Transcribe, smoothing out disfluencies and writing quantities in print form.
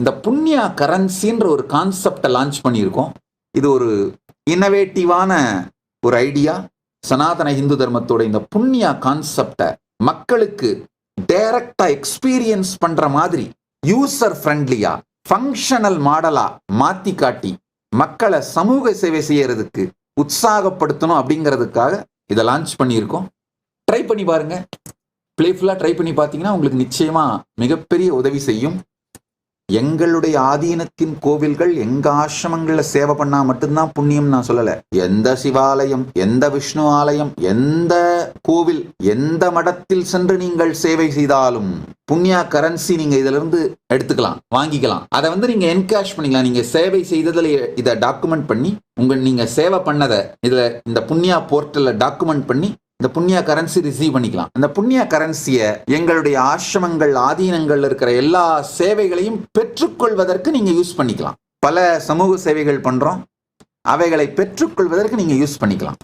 இந்த புண்ணியா கரன்சின்ற ஒரு கான்செப்டை லான்ச் பண்ணியிருக்கோம். இது ஒரு இன்னோவேட்டிவான ஒரு ஐடியா. சனாதன இந்து தர்மத்தோட இந்த புண்ணியா கான்செப்டை மக்களுக்கு டைரக்டா எக்ஸ்பீரியன்ஸ் பண்ற மாதிரி யூசர் ஃப்ரெண்ட்லியா ஃபங்க்ஷனல் மாடலா மாத்தி காட்டி மக்களை சமூக சேவை செய்யறதுக்கு உற்சாகப்படுத்தணும் அப்படிங்கிறதுக்காக இதை லான்ச் பண்ணியிருக்கோம். ட்ரை பண்ணி பாருங்க. பிளேஃபுல்லா ட்ரை பண்ணி பார்த்தீங்கன்னா உங்களுக்கு நிச்சயமா மிகப்பெரிய உதவி செய்யும். எங்களுடைய ஆதீனத்தின் கோவில்கள் எங்க ஆசிரமங்கள்ல சேவை பண்ணா மட்டும்தான் புண்ணியம் நான் சொல்லல. எந்த சிவாலயம், எந்த விஷ்ணு ஆலயம், எந்த கோவில், எந்த மடத்தில் சென்று நீங்கள் சேவை செய்தாலும் புண்ணியா கரன்சி நீங்க இதுல இருந்து எடுத்துக்கலாம், வாங்கிக்கலாம். அதை நீங்க என்கேஷ் பண்ணிக்கலாம். நீங்க சேவை செய்ததுல இதை டாக்குமெண்ட் பண்ணி நீங்க சேவை பண்ணதை இதுல இந்த புண்ணியா போர்ட்டல்ல டாக்குமெண்ட் பண்ணி இந்த புண்ணியா கரன்சி ரிசீவ் பண்ணிக்கலாம். அந்த புண்ணியா கரன்சியை எங்களுடைய ஆசிரமங்கள், ஆதீனங்கள் இருக்கிற எல்லா சேவைகளையும் பெற்றுக்கொள்வதற்கு நீங்க யூஸ் பண்ணிக்கலாம். பல சமூக சேவைகள் பண்றோம், அவைகளை பெற்றுக்கொள்வதற்கு நீங்க யூஸ் பண்ணிக்கலாம்.